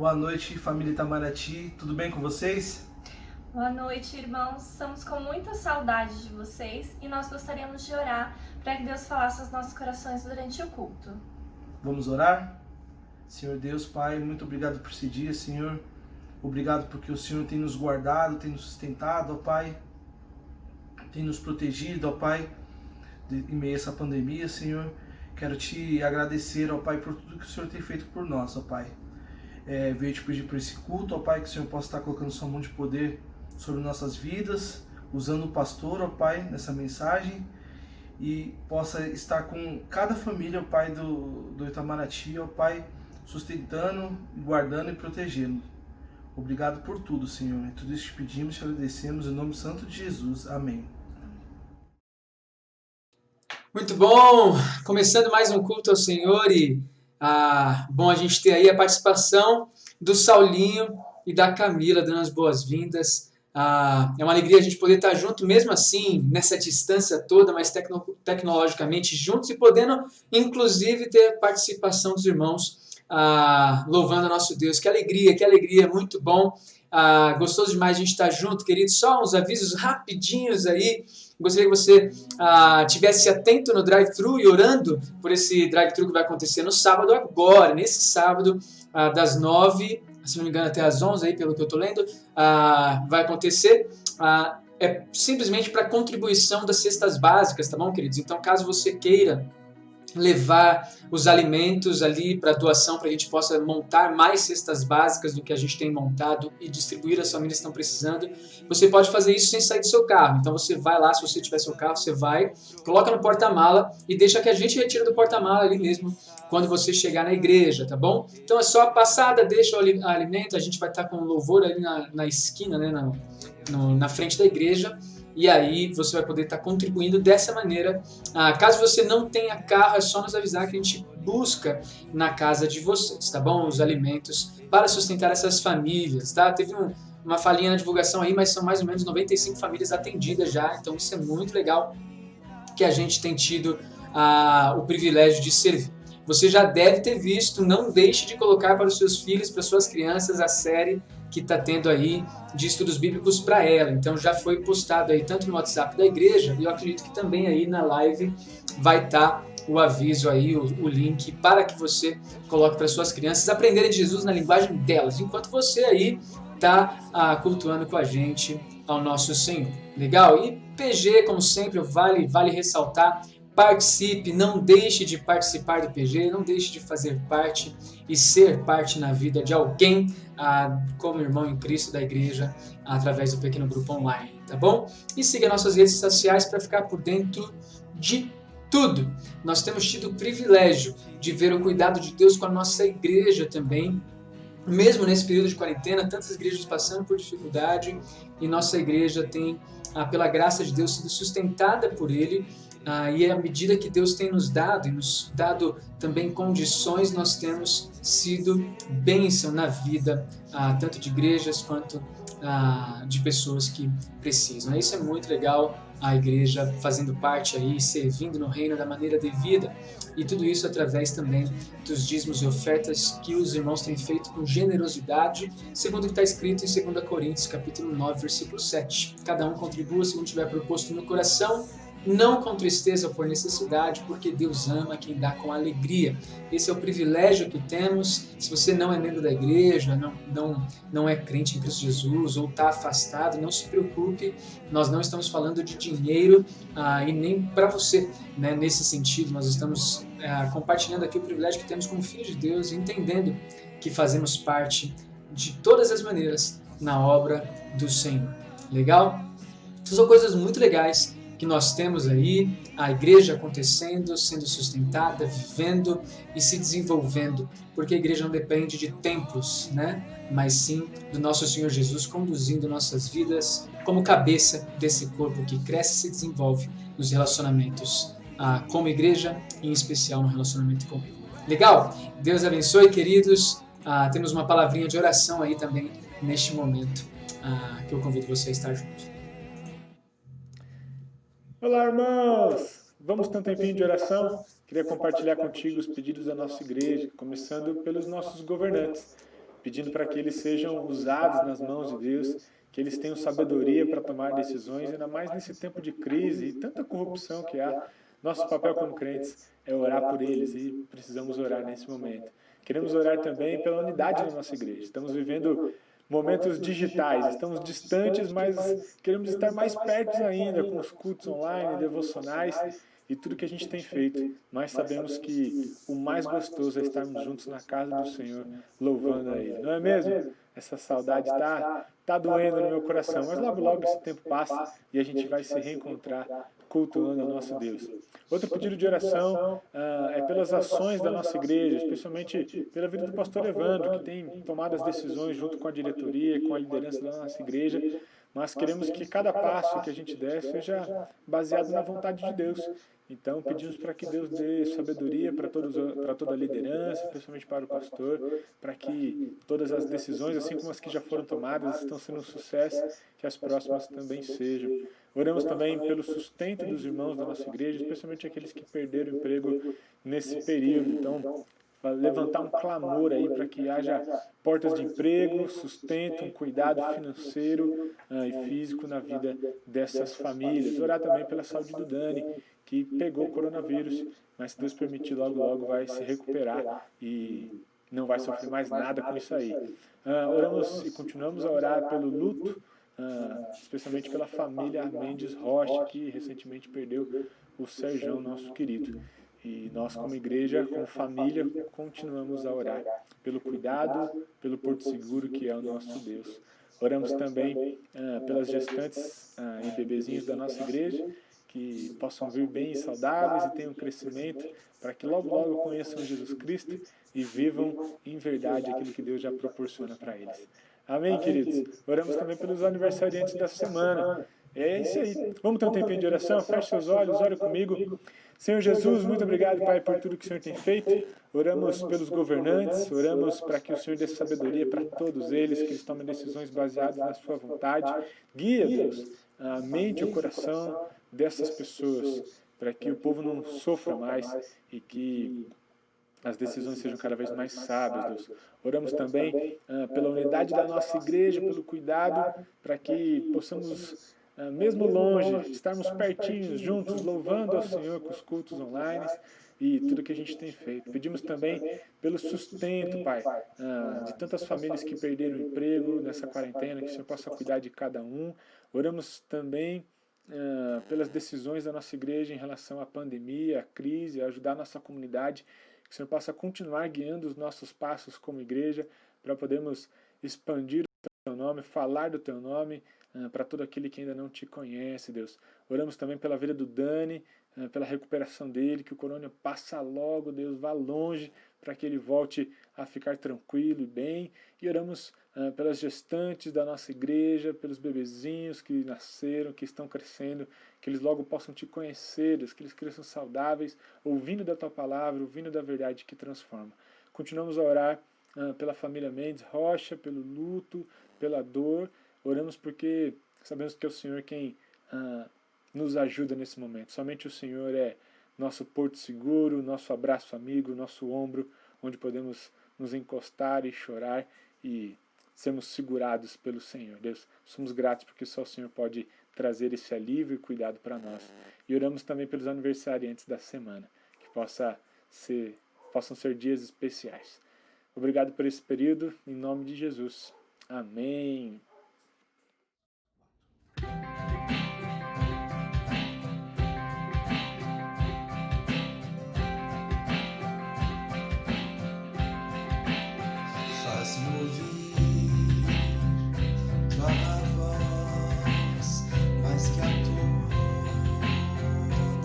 Boa noite, família Itamaraty. Tudo bem com vocês? Boa noite, irmãos. Estamos com muita saudade de vocês e nós gostaríamos de orar para que Deus falasse aos nossos corações durante o culto. Vamos orar? Senhor Deus, Pai, muito obrigado por esse dia, Senhor. Obrigado porque o Senhor tem nos guardado, tem nos sustentado, ó Pai. Tem nos protegido, ó Pai, em meio a essa pandemia, Senhor. Quero te agradecer, ó Pai, por tudo que o Senhor tem feito por nós, ó Pai. Veio te pedir por esse culto, ó Pai, que o Senhor possa estar colocando sua mão de poder sobre nossas vidas, usando o pastor, ó Pai, nessa mensagem, e possa estar com cada família, ó Pai, do Itamaraty, ó Pai, sustentando, guardando e protegendo. Obrigado por tudo, Senhor. E tudo isso te pedimos e te agradecemos em nome santo de Jesus. Amém. Muito bom! Começando mais um culto ao Senhor e bom a gente ter aí a participação do Saulinho e da Camila dando as boas-vindas. É uma alegria a gente poder estar junto, mesmo assim, nessa distância toda, mas tecnologicamente juntos e podendo, inclusive, ter a participação dos irmãos louvando a nosso Deus. Que alegria, muito bom. Gostoso demais a gente estar junto, querido. Só uns avisos rapidinhos aí. Gostaria que você estivesse atento no drive-thru e orando por esse drive-thru que vai acontecer no sábado agora, nesse sábado, das 9, se não me engano, até as 11, aí, pelo que eu estou lendo, vai acontecer. É simplesmente para contribuição das cestas básicas, tá bom, queridos? Então, caso você queira levar os alimentos ali para doação, para a gente possa montar mais cestas básicas do que a gente tem montado e distribuir às famílias que estão precisando, você pode fazer isso sem sair do seu carro. Então você vai lá, se você tiver seu carro, você vai, coloca no porta-mala e deixa que a gente retire do porta-mala ali mesmo quando você chegar na igreja, tá bom? Então é só a passada, deixa o alimento, a gente vai estar com o louvor ali na esquina, né, na frente da igreja. E aí você vai poder estar contribuindo dessa maneira. Caso você não tenha carro, é só nos avisar que a gente busca na casa de vocês, tá bom? Os alimentos para sustentar essas famílias, tá? Teve uma falhinha na divulgação aí, mas são mais ou menos 95 famílias atendidas já, então isso é muito legal que a gente tem tido o privilégio de servir. Você já deve ter visto, não deixe de colocar para os seus filhos, para suas crianças, a série que está tendo aí de estudos bíblicos para ela. Então já foi postado aí tanto no WhatsApp da igreja, e eu acredito que também aí na live vai estar o aviso aí, o link, para que você coloque para suas crianças aprenderem de Jesus na linguagem delas, enquanto você aí está cultuando com a gente ao nosso Senhor. Legal? E PG, como sempre, vale ressaltar, participe, não deixe de participar do PG, não deixe de fazer parte e ser parte na vida de alguém, como irmão em Cristo da igreja, através do pequeno grupo online, tá bom? E siga nossas redes sociais para ficar por dentro de tudo. Nós temos tido o privilégio de ver o cuidado de Deus com a nossa igreja também, mesmo nesse período de quarentena, tantas igrejas passando por dificuldade, e nossa igreja tem, pela graça de Deus, sido sustentada por Ele. E à medida que Deus tem nos dado e nos dado também condições, nós temos sido bênção na vida, tanto de igrejas quanto de pessoas que precisam. Isso é muito legal, a igreja fazendo parte aí, servindo no reino da maneira devida, e tudo isso através também dos dízimos e ofertas que os irmãos têm feito com generosidade, segundo o que está escrito em 2 Coríntios, capítulo 9, versículo 7. Cada um contribua segundo tiver proposto no coração, não com tristeza ou por necessidade, porque Deus ama quem dá com alegria. Esse é o privilégio que temos. Se você não é membro da igreja, não é crente em Cristo Jesus ou está afastado, não se preocupe, nós não estamos falando de dinheiro e nem para você, né? Nesse sentido, nós estamos compartilhando aqui o privilégio que temos como filhos de Deus, entendendo que fazemos parte de todas as maneiras na obra do Senhor. Legal? Então, são coisas muito legais que nós temos aí, a igreja acontecendo, sendo sustentada, vivendo e se desenvolvendo, porque a igreja não depende de templos, né? Mas sim do nosso Senhor Jesus conduzindo nossas vidas como cabeça desse corpo que cresce e se desenvolve nos relacionamentos como igreja, em especial no relacionamento com Ele. Legal? Deus abençoe, queridos. Temos uma palavrinha de oração aí também neste momento, que eu convido você a estar junto. Olá, irmãos! Vamos ter um tempinho de oração? Queria compartilhar contigo os pedidos da nossa igreja, começando pelos nossos governantes. pedindo para que eles sejam usados nas mãos de Deus, que eles tenham sabedoria para tomar decisões, ainda mais nesse tempo de crise e tanta corrupção que há. Nosso papel como crentes é orar por eles e precisamos orar nesse momento. Queremos orar também pela unidade da nossa igreja. Estamos vivendo momentos digitais, estamos distantes, mas queremos estar mais perto ainda com os cultos online, devocionais e tudo que a gente tem feito. Nós sabemos que o mais gostoso é estarmos juntos na casa do Senhor, louvando a Ele. Não é mesmo? Essa saudade tá doendo no meu coração, mas logo logo esse tempo passa e a gente vai se reencontrar cultuando o nosso Deus. Outro pedido de oração é pelas ações da nossa igreja, especialmente pela vida do pastor Evandro, que tem tomado as decisões junto com a diretoria, com a liderança da nossa igreja, mas queremos que cada passo que a gente der seja baseado na vontade de Deus. Então, pedimos para que Deus dê sabedoria para toda a liderança, especialmente para o pastor, para que todas as decisões, assim como as que já foram tomadas, estão sendo um sucesso, que as próximas também sejam. Oramos também pelo sustento dos irmãos da nossa igreja, especialmente aqueles que perderam o emprego nesse período. Então, levantar um clamor aí para que haja portas de emprego, sustento, um cuidado financeiro e físico na vida dessas famílias. Orar também pela saúde do Dani, que pegou o coronavírus, mas se Deus permitir, logo logo vai se recuperar e não vai sofrer mais nada com isso aí. Oramos e continuamos a orar pelo luto, especialmente pela família Mendes Rocha, que recentemente perdeu o Serjão, nosso querido. E nós, como igreja, como família, continuamos a orar pelo cuidado, pelo Porto Seguro, que é o nosso Deus. Oramos também pelas gestantes e bebezinhos da nossa igreja, que possam vir bem saudáveis e tenham crescimento, para que logo logo conheçam Jesus Cristo e vivam em verdade aquilo que Deus já proporciona para eles. Amém, queridos? Oramos também pelos aniversariantes da semana. É isso aí. Vamos ter um tempinho de oração? Feche seus olhos, ore comigo. Senhor Jesus, muito obrigado, Pai, por tudo que o Senhor tem feito. Oramos pelos governantes, oramos para que o Senhor dê sabedoria para todos eles, que eles tomem decisões baseadas na sua vontade. Guia, Deus, a mente e o coração dessas pessoas, para que o povo não sofra mais e que as decisões sejam cada vez mais sábias, Deus. Oramos também pela unidade da nossa igreja, pelo cuidado, para que possamos, mesmo longe, estarmos pertinhos, juntos, louvando ao Senhor com os cultos online e tudo que a gente tem feito. Pedimos também pelo sustento, Pai, de tantas famílias que perderam o emprego nessa quarentena, que o Senhor possa cuidar de cada um. Oramos também pelas decisões da nossa igreja em relação à pandemia, à crise, a ajudar a nossa comunidade, que o Senhor possa continuar guiando os nossos passos como igreja, para podermos expandir o Teu nome, falar do Teu nome para todo aquele que ainda não Te conhece, Deus. Oramos também pela vida do Dani, pela recuperação dele, que o corona passa logo, Deus, vá longe, para que ele volte a ficar tranquilo e bem. E oramos pelas gestantes da nossa igreja, pelos bebezinhos que nasceram, que estão crescendo, que eles logo possam Te conhecer, Deus, que eles cresçam saudáveis, ouvindo da Tua palavra, ouvindo da verdade que transforma. Continuamos a orar pela família Mendes Rocha, pelo luto, pela dor. Oramos porque sabemos que é o Senhor quem nos ajuda nesse momento. Somente o Senhor é nosso porto seguro, nosso abraço amigo, nosso ombro, onde podemos nos encostar e chorar e sermos segurados pelo Senhor. Deus, somos gratos porque só o Senhor pode trazer esse alívio e cuidado para nós. E oramos também pelos aniversariantes da semana, que possam ser dias especiais. Obrigado por esse período, em nome de Jesus. Amém. Faz-me ouvir tua voz, mais que a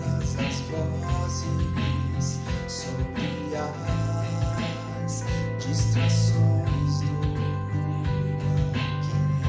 todas as vozes, sobre as distrações do mundo aqui.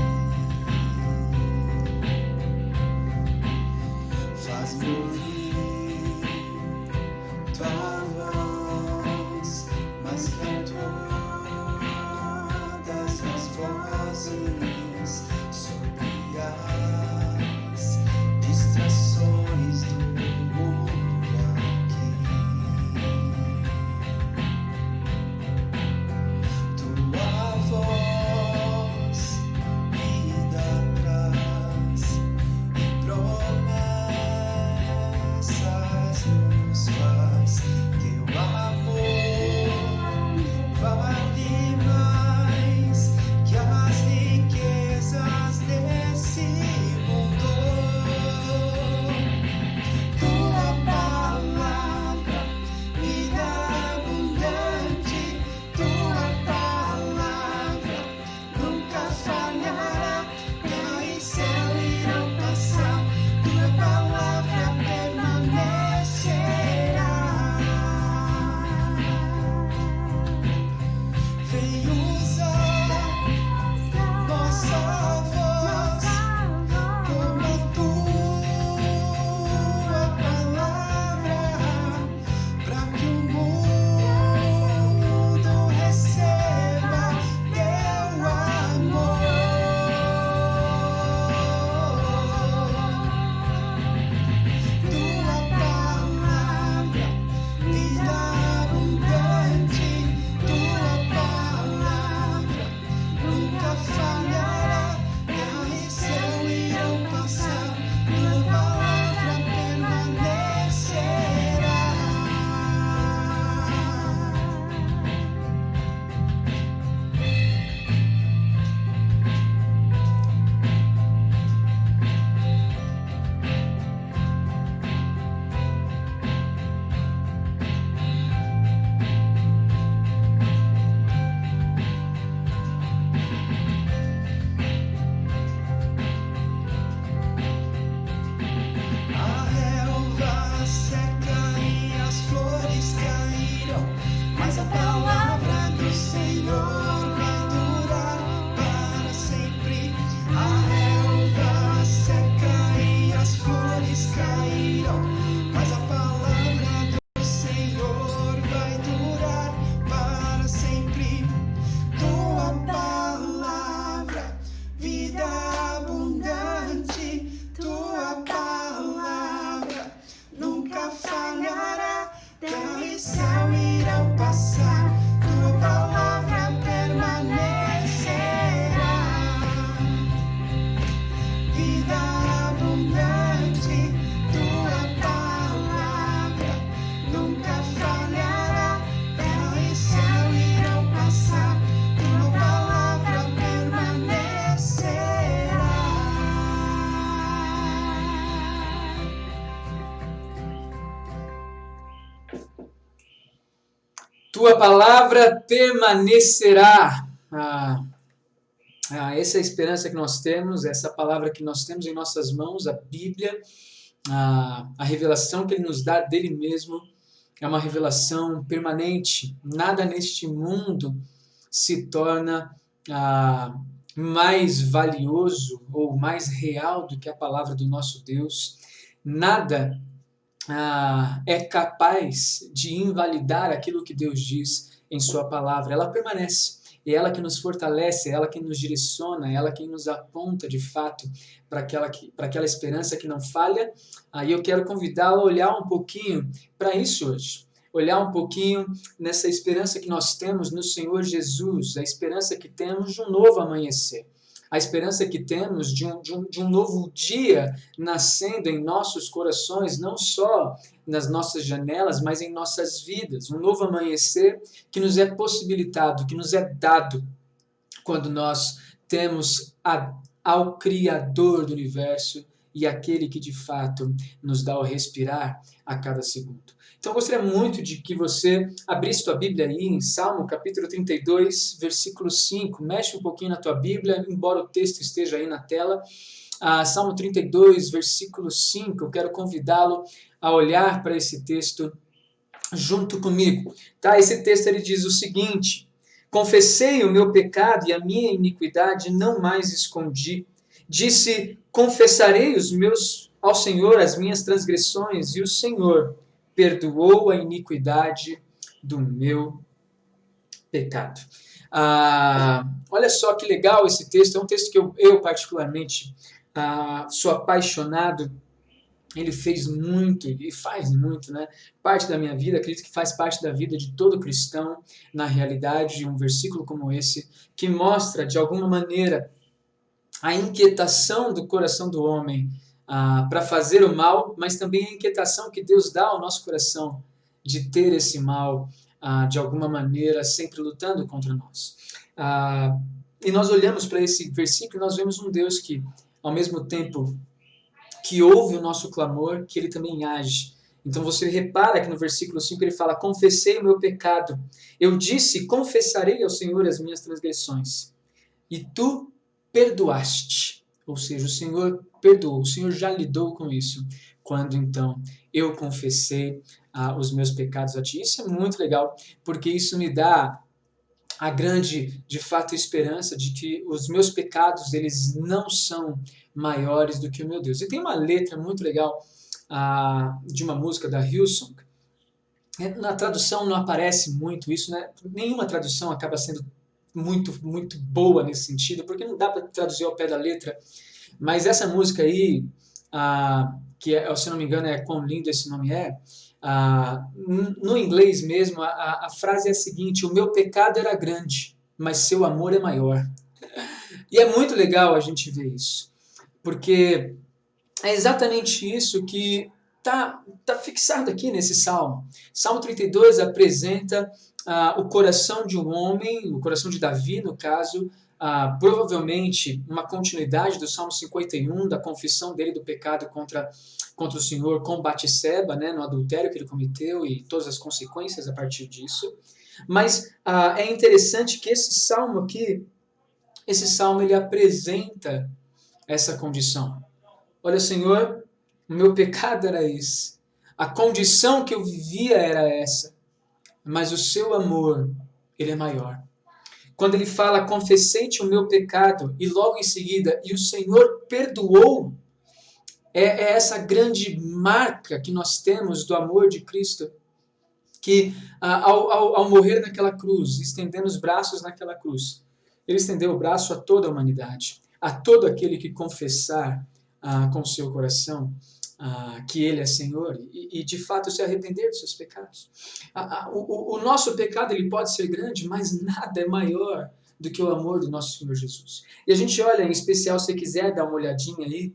tua palavra permanecerá. Essa é a esperança que nós temos, essa palavra que nós temos em nossas mãos, a Bíblia, a revelação que Ele nos dá dele mesmo, é uma revelação permanente. Nada neste mundo se torna mais valioso ou mais real do que a palavra do nosso Deus. Nada é capaz de invalidar aquilo que Deus diz em sua palavra. Ela permanece. É ela que nos fortalece, é ela que nos direciona, é ela quem nos aponta de fato para aquela esperança que não falha. Aí eu quero convidá-lo a olhar um pouquinho para isso hoje. Olhar um pouquinho nessa esperança que nós temos no Senhor Jesus, a esperança que temos de um novo amanhecer. A esperança que temos de um novo dia nascendo em nossos corações, não só nas nossas janelas, mas em nossas vidas. Um novo amanhecer que nos é possibilitado, que nos é dado quando nós temos ao Criador do universo e aquele que de fato nos dá o respirar a cada segundo. Então eu gostaria muito de que você abrisse tua Bíblia aí em Salmo capítulo 32, versículo 5. Mexe um pouquinho na tua Bíblia, embora o texto esteja aí na tela. Salmo 32, versículo 5. Eu quero convidá-lo a olhar para esse texto junto comigo. Tá? Esse texto ele diz o seguinte: confessei o meu pecado e a minha iniquidade não mais escondi. Disse, confessarei ao Senhor as minhas transgressões, e o Senhor perdoou a iniquidade do meu pecado. Olha só que legal esse texto, é um texto que eu particularmente sou apaixonado. Ele fez muito e faz muito, né? Parte da minha vida, acredito que faz parte da vida de todo cristão, na realidade, um versículo como esse, que mostra de alguma maneira a inquietação do coração do homem para fazer o mal, mas também a inquietação que Deus dá ao nosso coração de ter esse mal, de alguma maneira, sempre lutando contra nós. E nós olhamos para esse versículo e nós vemos um Deus que, ao mesmo tempo que ouve o nosso clamor, que Ele também age. Então você repara que no versículo 5 ele fala, confessei o meu pecado. Eu disse, confessarei ao Senhor as minhas transgressões. E tu perdoaste. Ou seja, o Senhor perdoou, o Senhor já lidou com isso. Quando então eu confessei os meus pecados a ti. Isso é muito legal, porque isso me dá a grande, de fato, esperança de que os meus pecados, eles não são maiores do que o meu Deus. E tem uma letra muito legal de uma música da Hillsong. Na tradução não aparece muito isso, né? Nenhuma tradução acaba sendo muito, muito boa nesse sentido, porque não dá para traduzir ao pé da letra. Mas essa música aí, que se não me engano é Quão Lindo Esse Nome É, no inglês mesmo, a frase é a seguinte: o meu pecado era grande, mas seu amor é maior. E é muito legal a gente ver isso, porque é exatamente isso que está fixado aqui nesse Salmo. Salmo 32 apresenta o coração de um homem, o coração de Davi, no caso, provavelmente uma continuidade do Salmo 51, da confissão dele do pecado contra o Senhor com Batseba, né, no adultério que ele cometeu e todas as consequências a partir disso. Mas é interessante que esse salmo aqui, ele apresenta essa condição. Olha, Senhor, o meu pecado era esse, a condição que eu vivia era essa, mas o seu amor, ele é maior. Quando ele fala, confessei-te o meu pecado, e logo em seguida, e o Senhor perdoou, é essa grande marca que nós temos do amor de Cristo, que ao morrer naquela cruz, estendendo os braços naquela cruz, ele estendeu o braço a toda a humanidade, a todo aquele que confessar com o seu coração que Ele é Senhor e de fato se arrepender dos seus pecados. O nosso pecado ele pode ser grande, mas nada é maior do que o amor do nosso Senhor Jesus. E a gente olha, em especial, se você quiser dar uma olhadinha aí,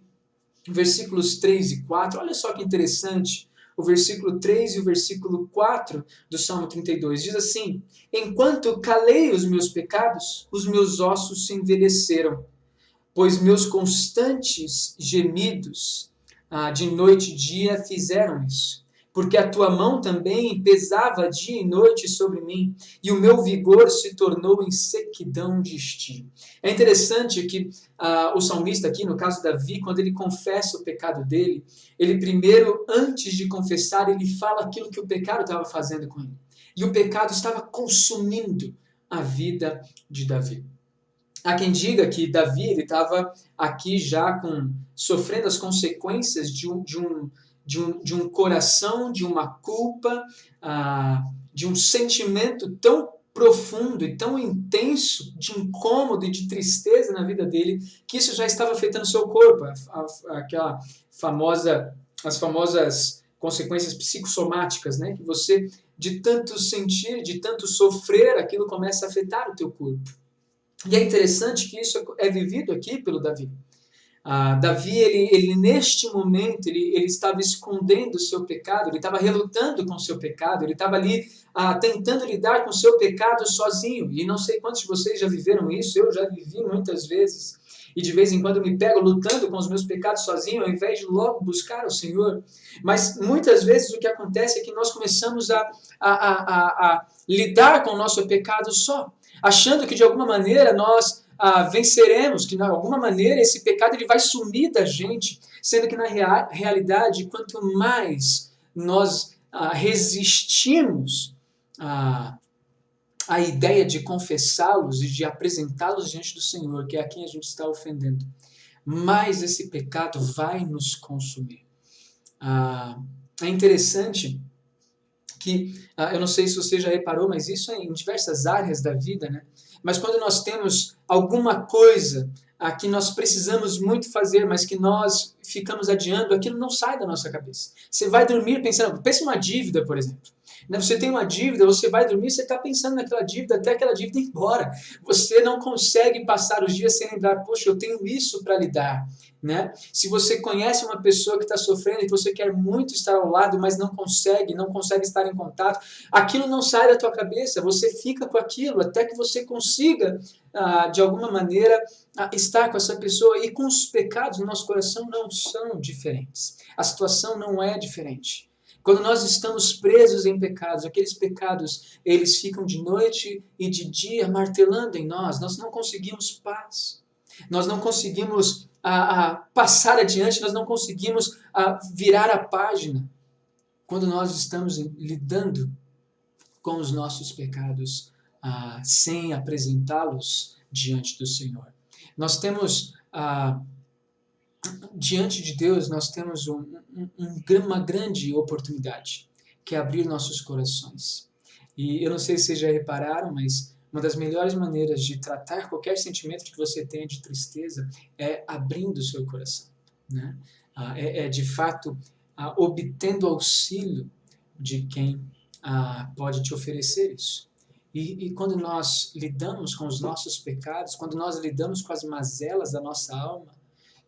versículos 3 e 4, olha só que interessante, o versículo 3 e o versículo 4 do Salmo 32, diz assim: enquanto calei os meus pecados, os meus ossos se envelheceram, pois meus constantes gemidos de noite e dia fizeram isso. porque a tua mão também pesava dia e noite sobre mim, e o meu vigor se tornou em sequidão de estio. É interessante que o salmista aqui, no caso Davi, quando ele confessa o pecado dele, ele primeiro, antes de confessar, ele fala aquilo que o pecado estava fazendo com ele. E o pecado estava consumindo a vida de Davi. Há quem diga que Davi estava aqui já sofrendo as consequências de um coração, de uma culpa, de um sentimento tão profundo e tão intenso de incômodo e de tristeza na vida dele, que isso já estava afetando o seu corpo, as famosas consequências psicossomáticas, né? Que você, de tanto sentir, de tanto sofrer, aquilo começa a afetar o teu corpo. E é interessante que isso é vivido aqui pelo Davi. Davi, ele neste momento, ele estava escondendo o seu pecado, ele estava relutando com o seu pecado, ele estava ali tentando lidar com o seu pecado sozinho. E não sei quantos de vocês já viveram isso, eu já vivi muitas vezes. E de vez em quando eu me pego lutando com os meus pecados sozinho, ao invés de logo buscar o Senhor. Mas muitas vezes o que acontece é que nós começamos a lidar com o nosso pecado só, achando que de alguma maneira nós venceremos, que de alguma maneira esse pecado ele vai sumir da gente, sendo que na realidade, quanto mais nós resistimos a ideia de confessá-los e de apresentá-los diante do Senhor, que é a quem a gente está ofendendo, mais esse pecado vai nos consumir. É interessante que, eu não sei se você já reparou, mas isso é em diversas áreas da vida, né? Mas quando nós temos alguma coisa que nós precisamos muito fazer, mas que nós ficamos adiando, aquilo não sai da nossa cabeça. Você vai dormir pensando, pensa uma dívida, por exemplo. Você tem uma dívida, você vai dormir, você está pensando naquela dívida até aquela dívida ir embora. Você não consegue passar os dias sem lembrar, poxa, eu tenho isso para lidar. Né? Se você conhece uma pessoa que está sofrendo e que você quer muito estar ao lado, mas não consegue estar em contato, aquilo não sai da tua cabeça, você fica com aquilo até que você consiga, de alguma maneira, estar com essa pessoa. E com os pecados no nosso coração não são diferentes. A situação não é diferente. Quando nós estamos presos em pecados, aqueles pecados, eles ficam de noite e de dia martelando em nós. Nós não conseguimos paz. Nós não conseguimos passar adiante, nós não conseguimos virar a página quando nós estamos lidando com os nossos pecados sem apresentá-los diante do Senhor. Nós temos, diante de Deus, nós temos uma grande oportunidade, que é abrir nossos corações. E eu não sei se vocês já repararam, mas uma das melhores maneiras de tratar qualquer sentimento que você tenha de tristeza é abrindo o seu coração. Né? De fato, obtendo auxílio de quem pode te oferecer isso. E quando nós lidamos com os nossos pecados, quando nós lidamos com as mazelas da nossa alma,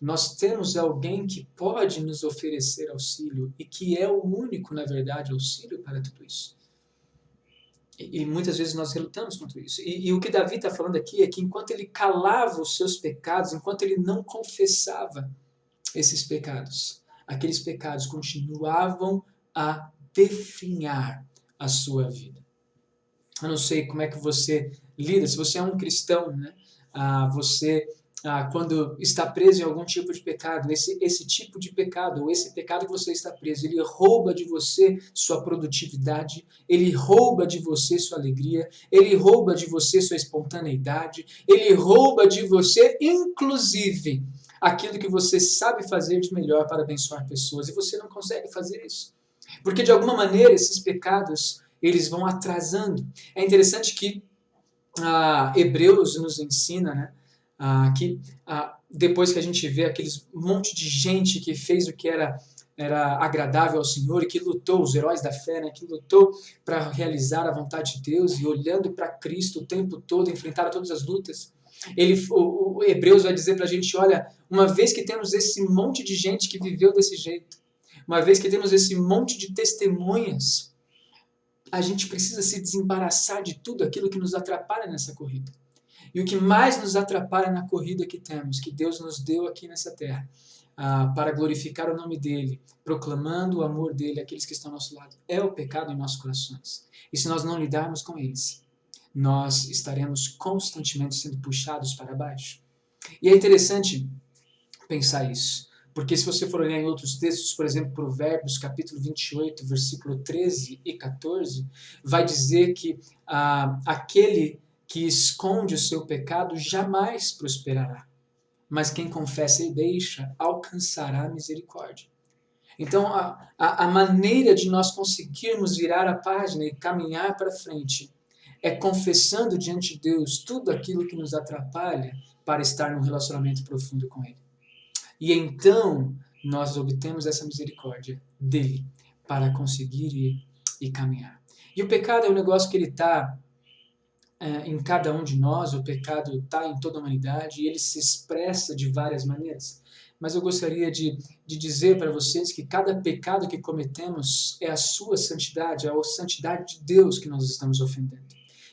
nós temos alguém que pode nos oferecer auxílio e que é o único, na verdade, auxílio para tudo isso. E muitas vezes nós relutamos contra isso. E o que Davi está falando aqui é que enquanto ele calava os seus pecados, enquanto ele não confessava esses pecados, aqueles pecados continuavam a definhar a sua vida. Eu não sei como é que você lida, se você é um cristão, né? Você, quando está preso em algum tipo de pecado, esse tipo de pecado, ou esse pecado que você está preso, ele rouba de você sua produtividade, ele rouba de você sua alegria, ele rouba de você sua espontaneidade, ele rouba de você, inclusive, aquilo que você sabe fazer de melhor para abençoar pessoas, e você não consegue fazer isso. Porque, de alguma maneira, esses pecados, eles vão atrasando. É interessante que Hebreus nos ensina, né, que depois que a gente vê aqueles monte de gente que fez o que era agradável ao Senhor e que lutou, os heróis da fé, né, que lutou para realizar a vontade de Deus e olhando para Cristo o tempo todo, enfrentaram todas as lutas. O Hebreus vai dizer para a gente, olha, uma vez que temos esse monte de gente que viveu desse jeito, uma vez que temos esse monte de testemunhas, a gente precisa se desembaraçar de tudo aquilo que nos atrapalha nessa corrida. E o que mais nos atrapalha na corrida que temos, que Deus nos deu aqui nessa terra, para glorificar o nome dele, proclamando o amor dele àqueles que estão ao nosso lado, é o pecado em nossos corações. E se nós não lidarmos com eles, nós estaremos constantemente sendo puxados para baixo. E é interessante pensar isso, porque se você for olhar em outros textos, por exemplo, Provérbios, capítulo 28, versículo 13 e 14, vai dizer que aquele que esconde o seu pecado jamais prosperará, mas quem confessa e deixa alcançará misericórdia. Então, a maneira de nós conseguirmos virar a página e caminhar para frente é confessando diante de Deus tudo aquilo que nos atrapalha para estar num relacionamento profundo com Ele. E então, nós obtemos essa misericórdia dele para conseguir ir e caminhar. E o pecado é um negócio que ele está em cada um de nós, o pecado está em toda a humanidade e ele se expressa de várias maneiras. Mas eu gostaria de dizer para vocês que cada pecado que cometemos é a sua santidade, é a santidade de Deus que nós estamos ofendendo.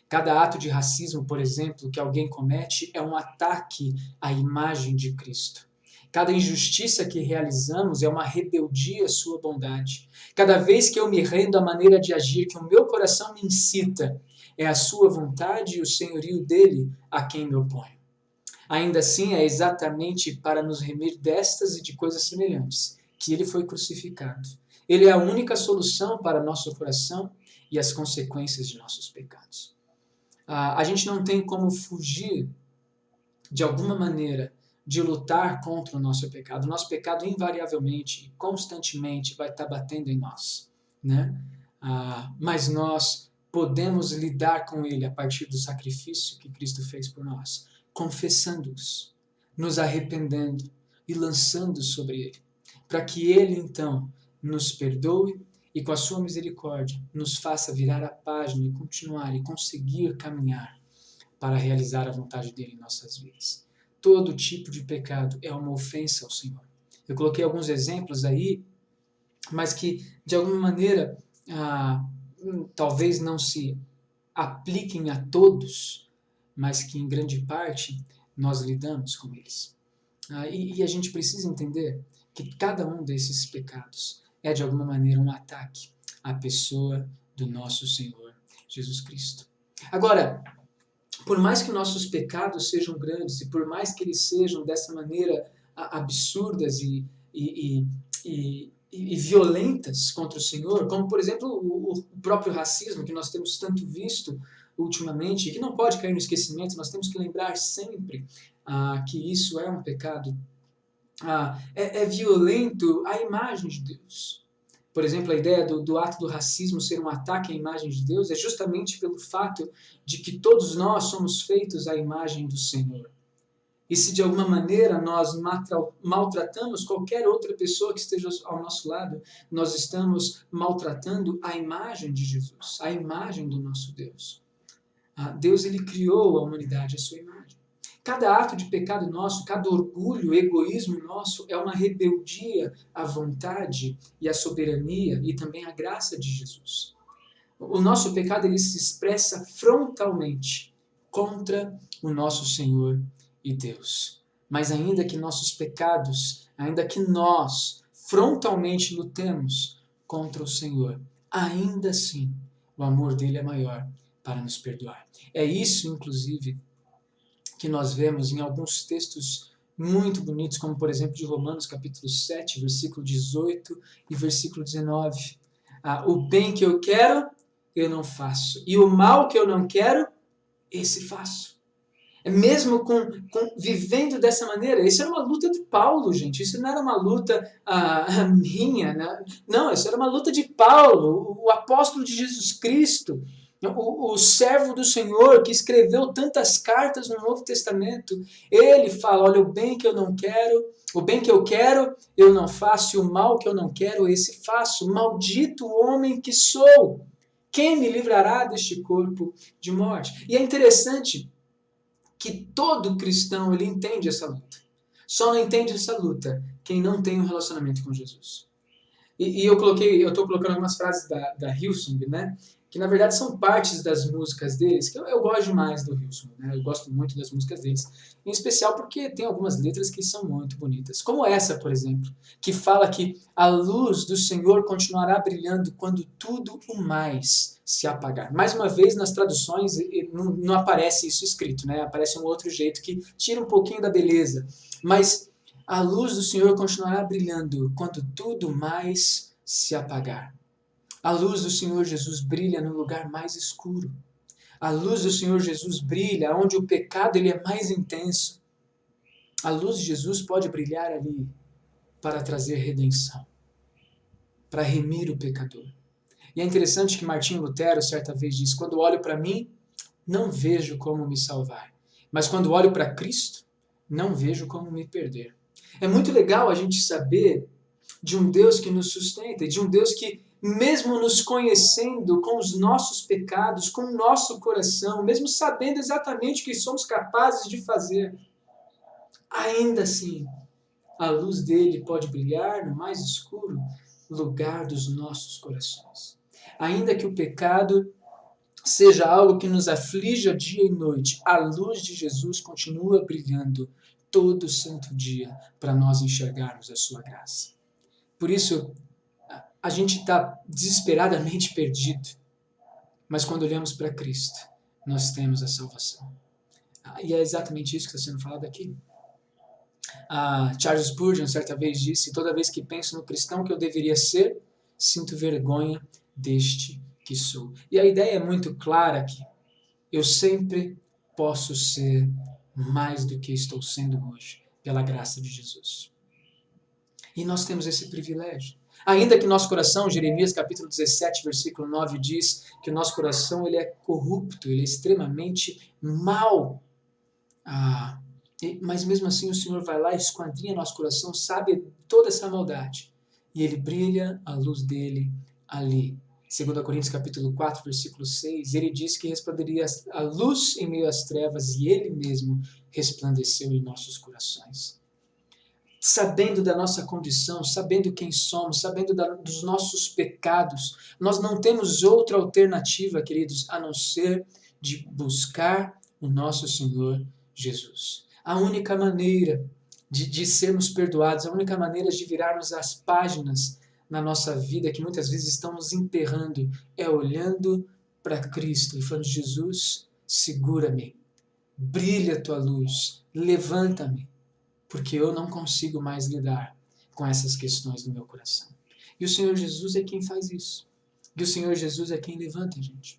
Cada ato de racismo, por exemplo, que alguém comete é um ataque à imagem de Cristo. Cada injustiça que realizamos é uma rebeldia à sua bondade. Cada vez que eu me rendo à maneira de agir que o meu coração me incita, é a sua vontade e o senhorio dele a quem me oponho. Ainda assim, é exatamente para nos remir destas e de coisas semelhantes que ele foi crucificado. Ele é a única solução para nosso coração e as consequências de nossos pecados. A gente não tem como fugir, de alguma maneira, de lutar contra o nosso pecado. O nosso pecado, invariavelmente, constantemente, vai estar batendo em nós, né? Mas nós podemos lidar com ele a partir do sacrifício que Cristo fez por nós, confessando-os, nos arrependendo e lançando sobre ele, para que ele, então, nos perdoe e, com a sua misericórdia, nos faça virar a página e continuar e conseguir caminhar para realizar a vontade dele em nossas vidas. Todo tipo de pecado é uma ofensa ao Senhor. Eu coloquei alguns exemplos aí, mas que, de alguma maneira, talvez não se apliquem a todos, mas que, em grande parte, nós lidamos com eles. E a gente precisa entender que cada um desses pecados é, de alguma maneira, um ataque à pessoa do nosso Senhor Jesus Cristo. Agora, por mais que nossos pecados sejam grandes e por mais que eles sejam dessa maneira absurdas e violentas contra o Senhor, como, por exemplo, o próprio racismo que nós temos tanto visto ultimamente, e que não pode cair no esquecimento, nós temos que lembrar sempre que isso é um pecado. É violento à imagem de Deus. Por exemplo, a ideia do ato do racismo ser um ataque à imagem de Deus é justamente pelo fato de que todos nós somos feitos à imagem do Senhor. E se de alguma maneira nós maltratamos qualquer outra pessoa que esteja ao nosso lado, nós estamos maltratando a imagem de Jesus, a imagem do nosso Deus. Deus, ele criou a humanidade à sua imagem. Cada ato de pecado nosso, cada orgulho, egoísmo nosso é uma rebeldia à vontade e à soberania e também à graça de Jesus. O nosso pecado, ele se expressa frontalmente contra o nosso Senhor e Deus. Mas ainda que nossos pecados, ainda que nós frontalmente lutemos contra o Senhor, ainda assim o amor dele é maior para nos perdoar. É isso, inclusive, que nós vemos em alguns textos muito bonitos, como por exemplo de Romanos capítulo 7, versículo 18 e versículo 19. O bem que eu quero, eu não faço, e o mal que eu não quero, esse faço. Mesmo vivendo dessa maneira, isso era uma luta de Paulo, gente, isso não era uma luta minha, né? Não, isso era uma luta de Paulo, o apóstolo de Jesus Cristo, o servo do Senhor que escreveu tantas cartas no Novo Testamento. Ele fala, olha, o bem que eu não quero, o bem que eu quero, eu não faço, e o mal que eu não quero, esse faço. Maldito homem que sou! Quem me livrará deste corpo de morte? E é interessante que todo cristão, ele entende essa luta. Só não entende essa luta quem não tem um relacionamento com Jesus. E eu estou colocando algumas frases da Hillsong, né? Que na verdade são partes das músicas deles, que eu gosto demais do Hillsong, né? Eu gosto muito das músicas deles, em especial porque tem algumas letras que são muito bonitas, como essa, por exemplo, que fala que a luz do Senhor continuará brilhando quando tudo o mais se apagar. Mais uma vez, nas traduções não aparece isso escrito, né? Aparece um outro jeito que tira um pouquinho da beleza, mas a luz do Senhor continuará brilhando quando tudo mais se apagar. A luz do Senhor Jesus brilha no lugar mais escuro. A luz do Senhor Jesus brilha onde o pecado ele é mais intenso. A luz de Jesus pode brilhar ali para trazer redenção, para remir o pecador. E é interessante que Martinho Lutero certa vez disse: quando olho para mim, não vejo como me salvar, mas quando olho para Cristo, não vejo como me perder. É muito legal a gente saber de um Deus que nos sustenta, de um Deus que, mesmo nos conhecendo com os nossos pecados, com o nosso coração, mesmo sabendo exatamente o que somos capazes de fazer, ainda assim, a luz dele pode brilhar no mais escuro lugar dos nossos corações. Ainda que o pecado seja algo que nos aflige dia e noite, a luz de Jesus continua brilhando todo santo dia para nós enxergarmos a sua graça. Por isso, a gente está desesperadamente perdido, mas quando olhamos para Cristo, nós temos a salvação. E é exatamente isso que está sendo falado aqui. Charles Spurgeon certa vez disse: toda vez que penso no cristão que eu deveria ser, sinto vergonha deste que sou. E a ideia é muito clara aqui. Eu sempre posso ser mais do que estou sendo hoje, pela graça de Jesus. E nós temos esse privilégio. Ainda que nosso coração, Jeremias capítulo 17, versículo 9, diz que o nosso coração ele é corrupto, ele é extremamente mau. Mas mesmo assim o Senhor vai lá e esquadrinha nosso coração, sabe toda essa maldade. E ele brilha a luz dele ali. 2 Coríntios capítulo 4, versículo 6, ele diz que resplenderia a luz em meio às trevas e ele mesmo resplandeceu em nossos corações. Sabendo da nossa condição, sabendo quem somos, sabendo dos nossos pecados, nós não temos outra alternativa, queridos, a não ser de buscar o nosso Senhor Jesus. A única maneira de sermos perdoados, a única maneira de virarmos as páginas na nossa vida, que muitas vezes estamos emperrando, é olhando para Cristo e falando: Jesus, segura-me, brilha a tua luz, levanta-me, porque eu não consigo mais lidar com essas questões do meu coração. E o Senhor Jesus é quem faz isso. E o Senhor Jesus é quem levanta a gente.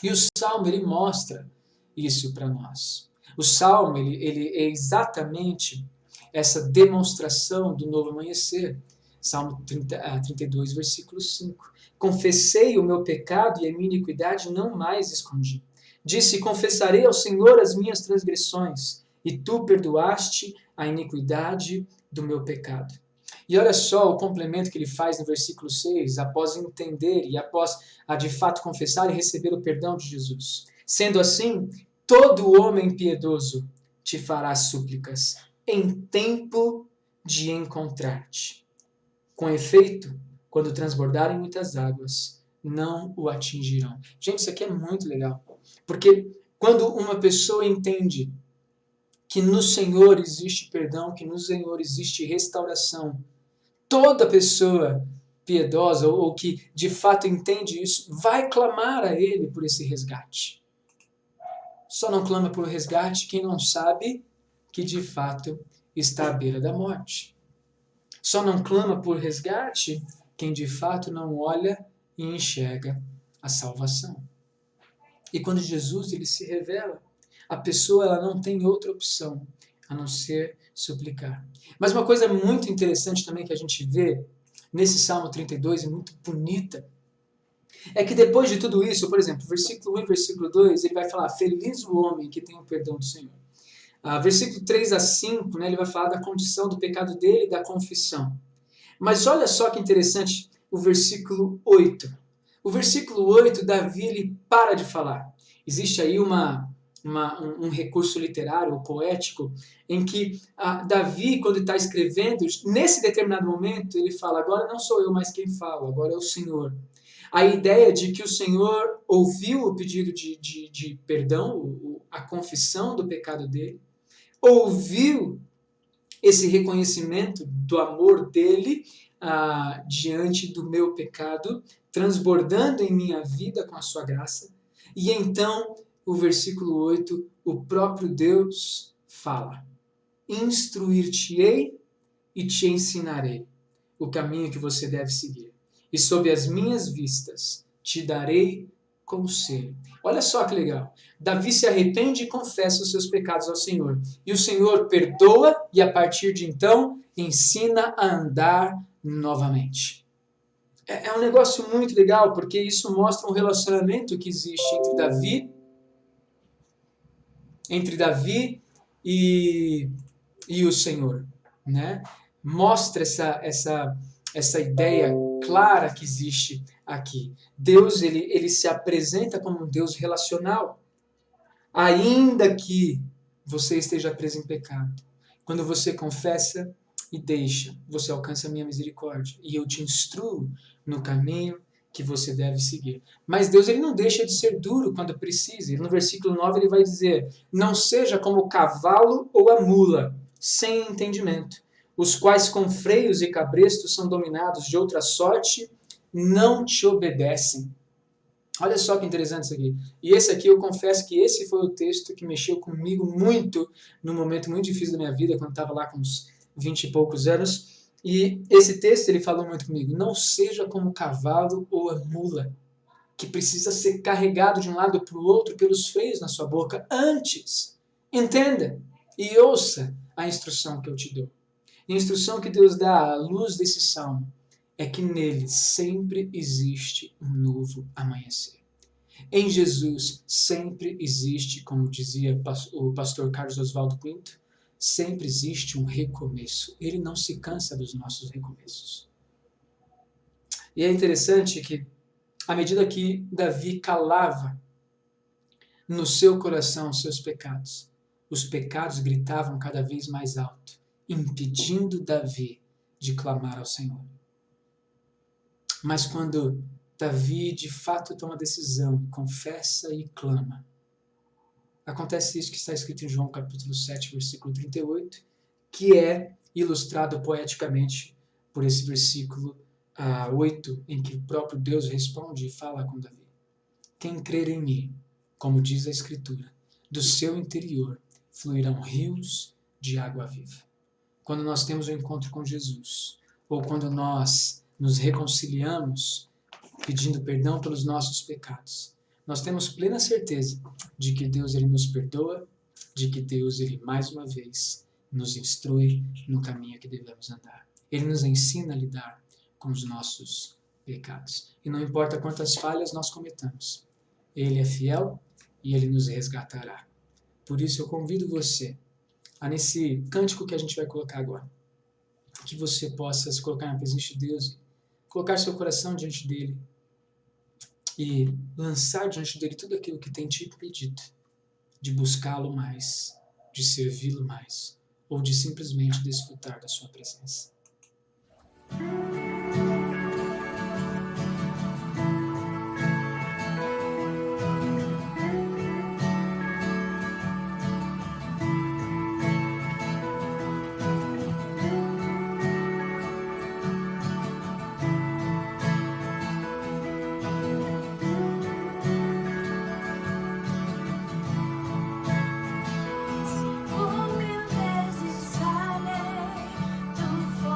E o Salmo, ele mostra isso para nós. O Salmo, ele é exatamente essa demonstração do novo amanhecer. Salmo 32, versículo 5. Confessei o meu pecado e a minha iniquidade não mais escondi. Disse: confessarei ao Senhor as minhas transgressões, e tu perdoaste a iniquidade do meu pecado. E olha só o complemento que ele faz no versículo 6, após entender e após de fato confessar e receber o perdão de Jesus. Sendo assim, todo homem piedoso te fará súplicas em tempo de encontrar-te. Com efeito, quando transbordarem muitas águas, não o atingirão. Gente, isso aqui é muito legal, porque quando uma pessoa entende que no Senhor existe perdão, que no Senhor existe restauração, toda pessoa piedosa ou que de fato entende isso, vai clamar a Ele por esse resgate. Só não clama por resgate quem não sabe que de fato está à beira da morte. Só não clama por resgate quem de fato não olha e enxerga a salvação. E quando Jesus ele se revela, a pessoa ela não tem outra opção a não ser suplicar. Mas uma coisa muito interessante também que a gente vê nesse Salmo 32, e muito bonita, é que depois de tudo isso, por exemplo, versículo 1 e versículo 2, ele vai falar: feliz o homem que tem o perdão do Senhor. Versículo 3 a 5, né, ele vai falar da condição do pecado dele e da confissão. Mas olha só que interessante o versículo 8. O versículo 8, Davi ele para de falar. Existe aí uma um recurso literário ou poético, em que Davi, quando está escrevendo, nesse determinado momento, ele fala, agora não sou eu mais quem fala, agora é o Senhor. A ideia de que o Senhor ouviu o pedido de perdão, a confissão do pecado dele, ouviu esse reconhecimento do amor dele diante do meu pecado, transbordando em minha vida com a sua graça. E então, o versículo 8, o próprio Deus fala, instruir-te-ei e te ensinarei o caminho que você deve seguir. E sob as minhas vistas te darei conselho. Olha só que legal. Davi se arrepende e confessa os seus pecados ao Senhor. E o Senhor perdoa e a partir de então ensina a andar novamente. É um negócio muito legal porque isso mostra um relacionamento que existe entre Davi e o Senhor, né? Mostra essa ideia clara que existe aqui. Deus, ele se apresenta como um Deus relacional. Ainda que você esteja preso em pecado, quando você confessa e deixa, você alcança a minha misericórdia e eu te instruo no caminho que você deve seguir. Mas Deus, ele não deixa de ser duro quando precisa. No versículo 9 ele vai dizer, não seja como o cavalo ou a mula, sem entendimento, os quais com freios e cabrestos são dominados de outra sorte, não te obedecem. Olha só que interessante isso aqui. E esse aqui, eu confesso que esse foi o texto que mexeu comigo muito, num momento muito difícil da minha vida, quando eu estava lá com uns 20 e poucos anos. E esse texto, ele falou muito comigo. Não seja como o cavalo ou a mula, que precisa ser carregado de um lado para o outro pelos freios na sua boca. Antes, entenda e ouça a instrução que eu te dou. A instrução que Deus dá à luz desse salmo é que nele sempre existe um novo amanhecer. Em Jesus sempre existe, como dizia o pastor Carlos Oswaldo Pinto, sempre existe um recomeço. Ele não se cansa dos nossos recomeços. E é interessante que, à medida que Davi calava no seu coração os seus pecados, os pecados gritavam cada vez mais alto, impedindo Davi de clamar ao Senhor. Mas quando Davi de fato toma decisão, confessa e clama, acontece isso que está escrito em João capítulo 7, versículo 38, que é ilustrado poeticamente por esse versículo 8, em que o próprio Deus responde e fala com Davi. Quem crer em mim, como diz a Escritura, do seu interior fluirão rios de água viva. Quando nós temos um encontro com Jesus, ou quando nós nos reconciliamos, pedindo perdão pelos nossos pecados, nós temos plena certeza de que Deus, ele nos perdoa, de que Deus, ele mais uma vez nos instrui no caminho que devemos andar. Ele nos ensina a lidar com os nossos pecados. E não importa quantas falhas nós cometamos, ele é fiel e ele nos resgatará. Por isso eu convido você a, nesse cântico que a gente vai colocar agora, que você possa se colocar na presença de Deus, colocar seu coração diante dele e lançar diante dele tudo aquilo que tem te impedido de buscá-lo mais, de servi-lo mais, ou de simplesmente desfrutar da sua presença. Por mil vezes falhei, tu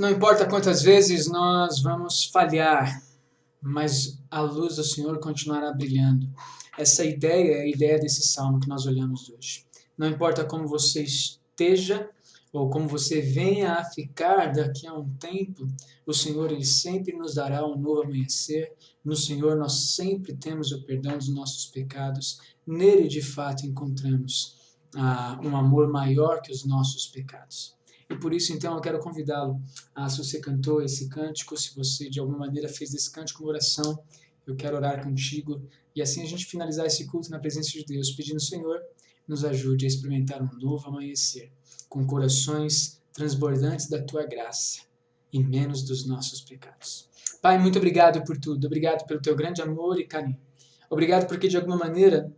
Não importa quantas vezes nós vamos falhar, mas a luz do Senhor continuará brilhando. Essa ideia é a ideia desse salmo que nós olhamos hoje. Não importa como você esteja ou como você venha a ficar daqui a um tempo, o Senhor ele sempre nos dará um novo amanhecer. No Senhor nós sempre temos o perdão dos nossos pecados. Nele de fato encontramos um amor maior que os nossos pecados. E por isso, então, eu quero convidá-lo se você cantou esse cântico, se você de alguma maneira fez desse cântico uma oração, eu quero orar contigo e assim a gente finalizar esse culto na presença de Deus, pedindo, Senhor, nos ajude a experimentar um novo amanhecer, com corações transbordantes da Tua graça e menos dos nossos pecados. Pai, muito obrigado por tudo, obrigado pelo Teu grande amor e carinho. Obrigado porque, de alguma maneira,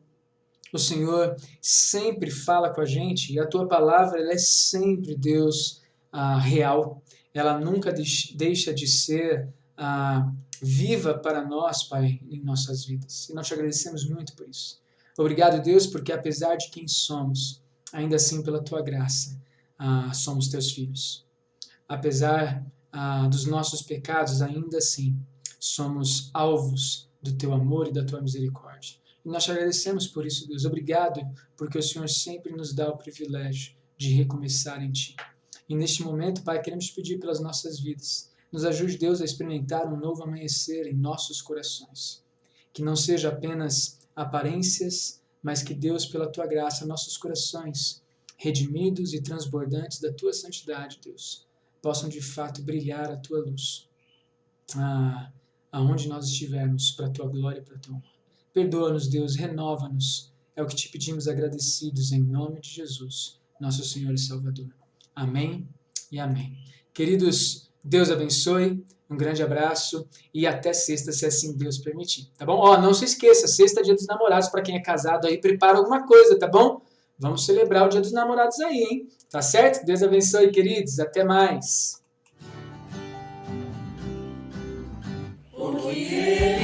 o Senhor sempre fala com a gente e a Tua palavra ela é sempre, Deus, real. Ela nunca deixa de ser viva para nós, Pai, em nossas vidas. E nós te agradecemos muito por isso. Obrigado, Deus, porque apesar de quem somos, ainda assim, pela Tua graça, somos Teus filhos. Apesar dos nossos pecados, ainda assim, somos alvos do Teu amor e da Tua misericórdia. E nós te agradecemos por isso, Deus. Obrigado, porque o Senhor sempre nos dá o privilégio de recomeçar em Ti. E neste momento, Pai, queremos te pedir pelas nossas vidas. Nos ajude, Deus, a experimentar um novo amanhecer em nossos corações. Que não seja apenas aparências, mas que, Deus, pela Tua graça, nossos corações, redimidos e transbordantes da Tua santidade, Deus, possam de fato brilhar a Tua luz. Aonde nós estivermos, para a Tua glória e para a Tua honra. Perdoa-nos, Deus, renova-nos. É o que te pedimos agradecidos em nome de Jesus, nosso Senhor e Salvador. Amém e amém. Queridos, Deus abençoe, um grande abraço e até sexta, se assim Deus permitir, tá bom? Não se esqueça, sexta é Dia dos Namorados, para quem é casado aí, prepara alguma coisa, tá bom? Vamos celebrar o Dia dos Namorados aí, hein? Tá certo? Deus abençoe, queridos, até mais. Porque